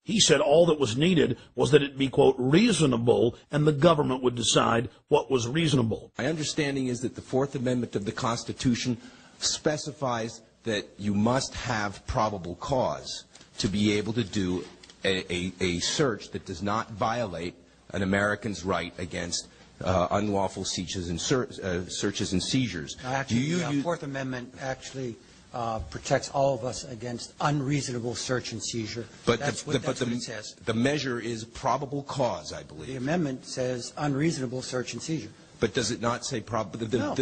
He said all that was needed was that it be, quote, reasonable, and the government would decide what was reasonable. My understanding is that the Fourth Amendment of the Constitution specifies that you must have probable cause to be able to do a search that does not violate an American's right against unlawful searches and seizures. Actually, the Fourth Amendment actually protects all of us against unreasonable search and seizure. But that's what it says. The measure is probable cause, I believe. The amendment says unreasonable search and seizure. But does it not say probable? No.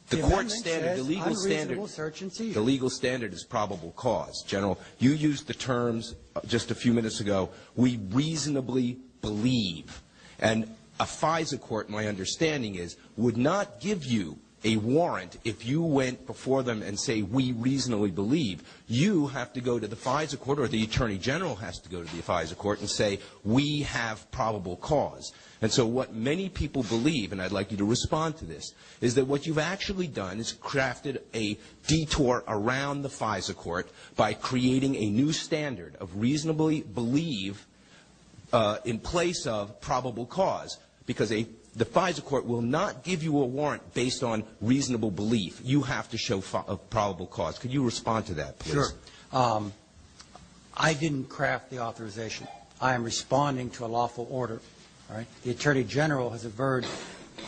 The court standard, the legal standard, search and seizure. the legal standard is probable cause. General, you used the terms just a few minutes ago. We reasonably believe, and a FISA court, my understanding is, would not give you a warrant if you went before them and say, we reasonably believe. You have to go to the FISA court, or the Attorney General has to go to the FISA court and say, we have probable cause. And so what many people believe, and I'd like you to respond to this, is that what you've actually done is crafted a detour around the FISA court by creating a new standard of reasonably believe in place of probable cause, because the FISA court will not give you a warrant based on reasonable belief. You have to show probable cause. Could you respond to that, please? Sure. I didn't craft the authorization. I am responding to a lawful order. All right? The Attorney General has averred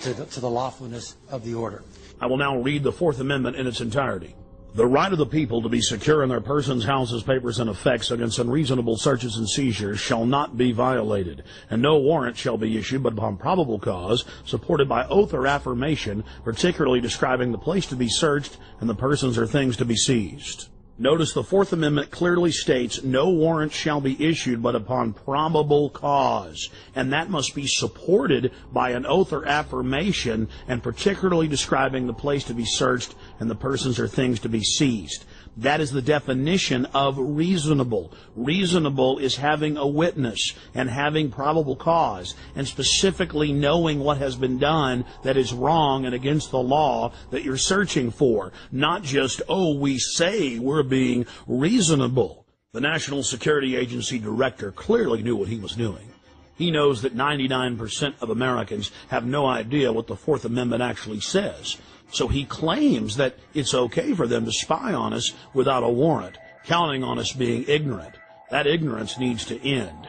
to the lawfulness of the order. I will now read the Fourth Amendment in its entirety. The right of the people to be secure in their persons, houses, papers, and effects against unreasonable searches and seizures shall not be violated, and no warrant shall be issued but upon probable cause, supported by oath or affirmation, particularly describing the place to be searched and the persons or things to be seized. Notice the Fourth Amendment clearly states no warrant shall be issued but upon probable cause, and that must be supported by an oath or affirmation, and particularly describing the place to be searched and the persons or things to be seized. That is the definition of reasonable. Reasonable is having a witness and having probable cause, and specifically knowing what has been done that is wrong and against the law that you're searching for. Not just, oh, we say we're being reasonable. The National Security Agency director clearly knew what he was doing. He knows that 99% of Americans have no idea what the Fourth Amendment actually says. So he claims that it's okay for them to spy on us without a warrant, counting on us being ignorant. That ignorance needs to end.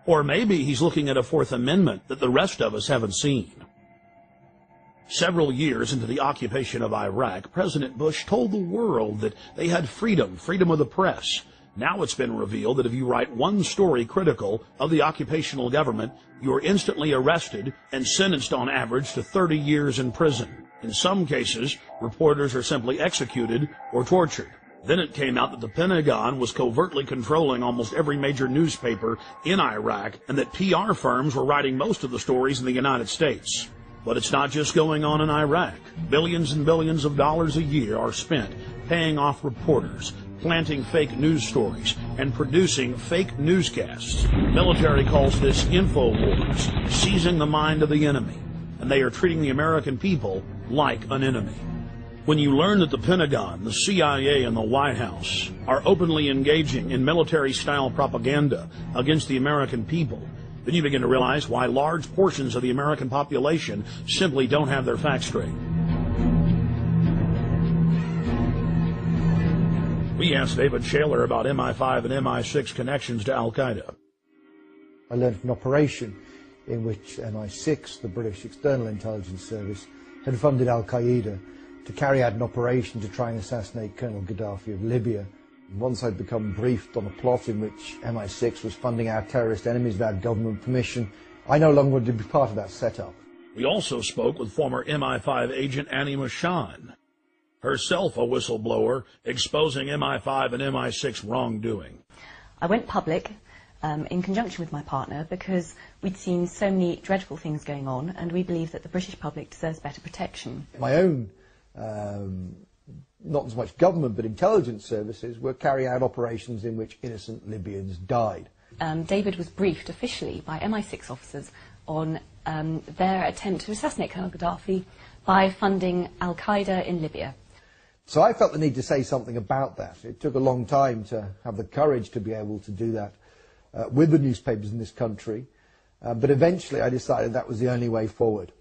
Or maybe he's looking at a Fourth Amendment that the rest of us haven't seen. Several years into the occupation of Iraq, President Bush told the world that they had freedom of the press. Now it's been revealed that if you write one story critical of the occupational government, you're instantly arrested and sentenced on average to 30 years in prison. In some cases, reporters are simply executed or tortured. Then it came out that the Pentagon was covertly controlling almost every major newspaper in Iraq, and that PR firms were writing most of the stories in the United States. But it's not just going on in Iraq. Billions and billions of dollars a year are spent paying off reporters, planting fake news stories, and producing fake newscasts. Military calls this info wars, seizing the mind of the enemy, and they are treating the American people like an enemy. When you learn that the Pentagon, the CIA, and the White House are openly engaging in military-style propaganda against the American people, then you begin to realize why large portions of the American population simply don't have their facts straight. We asked David Shaler about MI5 and MI6 connections to Al-Qaeda. I learned of an operation in which MI6, the British External Intelligence Service, had funded Al-Qaeda to carry out an operation to try and assassinate Colonel Gaddafi of Libya. Once I'd become briefed on a plot in which MI6 was funding our terrorist enemies without government permission, I no longer wanted to be part of that setup. We also spoke with former MI5 agent Annie Machon, herself a whistleblower, exposing MI5 and MI6 wrongdoing. I went public in conjunction with my partner because we'd seen so many dreadful things going on, and we believe that the British public deserves better protection. My own, not as much government but intelligence services, were carrying out operations in which innocent Libyans died. David was briefed officially by MI6 officers on their attempt to assassinate Colonel Gaddafi by funding Al-Qaeda in Libya. So I felt the need to say something about that. It took a long time to have the courage to be able to do that. with the newspapers in this country, but eventually I decided that was the only way forward.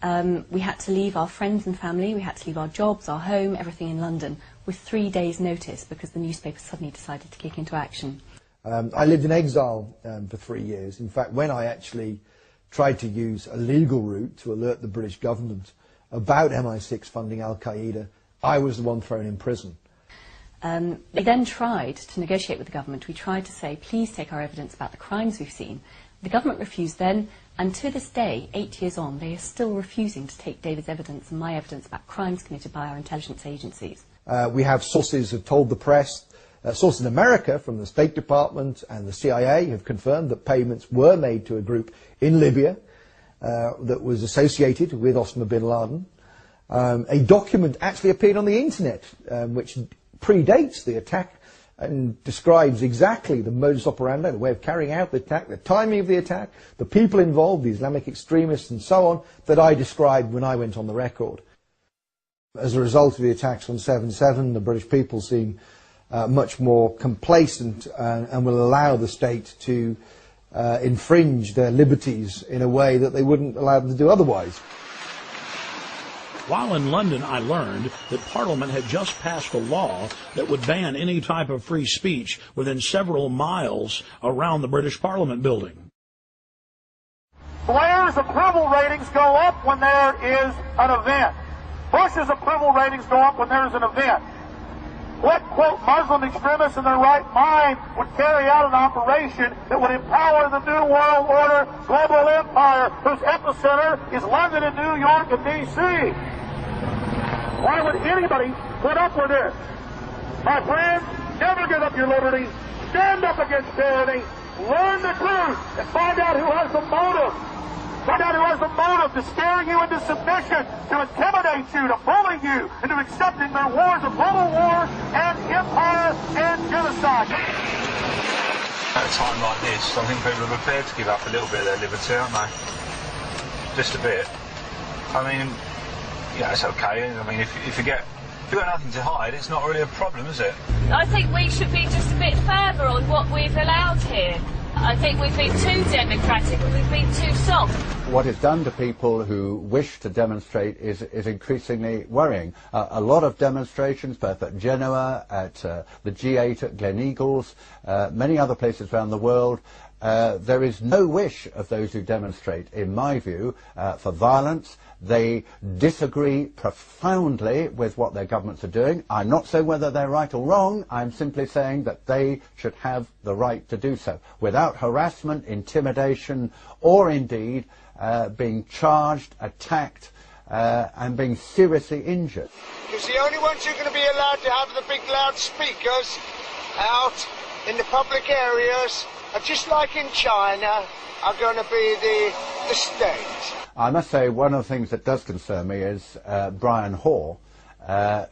We had to leave our friends and family, we had to leave our jobs, our home, everything in London, with 3 days' notice because the newspapers suddenly decided to kick into action. I lived in exile for 3 years. In fact, when I actually tried to use a legal route to alert the British government about MI6 funding Al-Qaeda, I was the one thrown in prison. We then tried to negotiate with the government. We tried to say, please take our evidence about the crimes we've seen. The government refused then, and to this day, 8 years on, they are still refusing to take David's evidence and my evidence about crimes committed by our intelligence agencies. We have sources who have told the press, sources in America from the State Department and the CIA have confirmed that payments were made to a group in Libya that was associated with Osama bin Laden. A document actually appeared on the internet which predates the attack and describes exactly the modus operandi, the way of carrying out the attack, the timing of the attack, the people involved, the Islamic extremists and so on, that I described when I went on the record. As a result of the attacks on 7/7, the British people seem much more complacent and will allow the state to infringe their liberties in a way that they wouldn't allow them to do otherwise. While in London, I learned that Parliament had just passed a law that would ban any type of free speech within several miles around the British Parliament building. Blair's approval ratings go up when there is an event. Bush's approval ratings go up when there is an event. What, quote, Muslim extremists in their right mind would carry out an operation that would empower the New World Order global empire whose epicenter is London and New York and D.C.? Why would anybody put up with this? My friends, never give up your liberty. Stand up against tyranny. Learn the truth and find out who has the motive. Find out who has the motive to scare you into submission, to intimidate you, to bully you, into accepting their wars of global war and empire and genocide. At a time like this, I think people are prepared to give up a little bit of their liberty, aren't they? Just a bit. I mean, yeah, it's okay. I mean, if you've got nothing to hide, it's not really a problem, is it? I think we should be just a bit further on what we've allowed here. I think we've been too democratic and we've been too soft. What it's done to people who wish to demonstrate is increasingly worrying. A lot of demonstrations, both at Genoa, at the G8 at Gleneagles, many other places around the world, there is no wish of those who demonstrate, in my view, for violence. They disagree profoundly with what their governments are doing. I'm not saying whether they're right or wrong. I'm simply saying that they should have the right to do so without harassment, intimidation, or indeed being charged, attacked, and being seriously injured. Because the only ones who are going to be allowed to have the big loudspeakers out in the public areas, just like in China, are going to be the state. I must say one of the things that does concern me is Brian Hoare,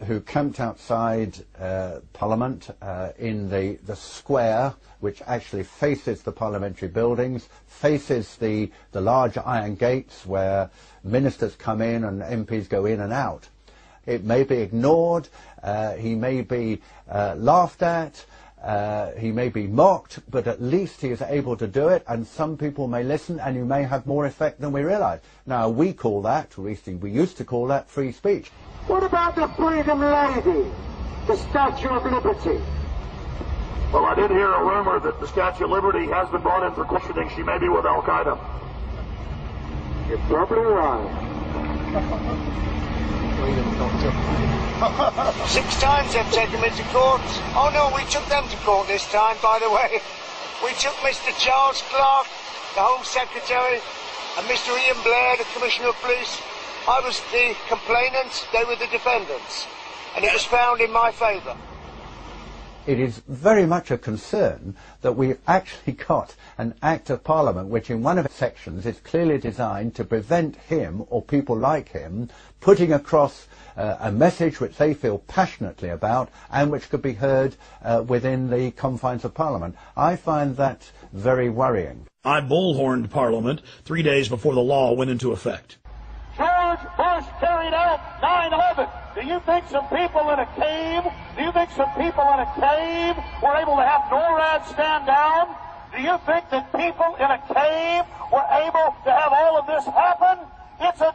who camped outside Parliament in the square, which actually faces the parliamentary buildings, faces the large iron gates where ministers come in and MPs go in and out. It may be ignored, he may be laughed at, he may be mocked, but at least he is able to do it, and some people may listen, and you may have more effect than we realise. Now, we call that, or at least we used to call that, free speech. What about the Freedom Lady, the Statue of Liberty? Well, I did hear a rumor that the Statue of Liberty has been brought in for questioning. She may be with Al-Qaeda. You're probably right. 6 times they've taken me to court. Oh no, we took them to court this time, by the way. We took Mr. Charles Clarke, the Home Secretary, and Mr. Ian Blair, the Commissioner of Police. I was the complainant, they were the defendants, and it was found in my favour. It is very much a concern that we've actually got an Act of Parliament which in one of its sections is clearly designed to prevent him or people like him putting across a message which they feel passionately about and which could be heard within the confines of Parliament. I find that very worrying. I bullhorned Parliament 3 days before the law went into effect. George Bush carried out 9/11. Do you think some people in a cave were able to have NORAD stand down Do you think that people in a cave were able to have all of this happen? It's a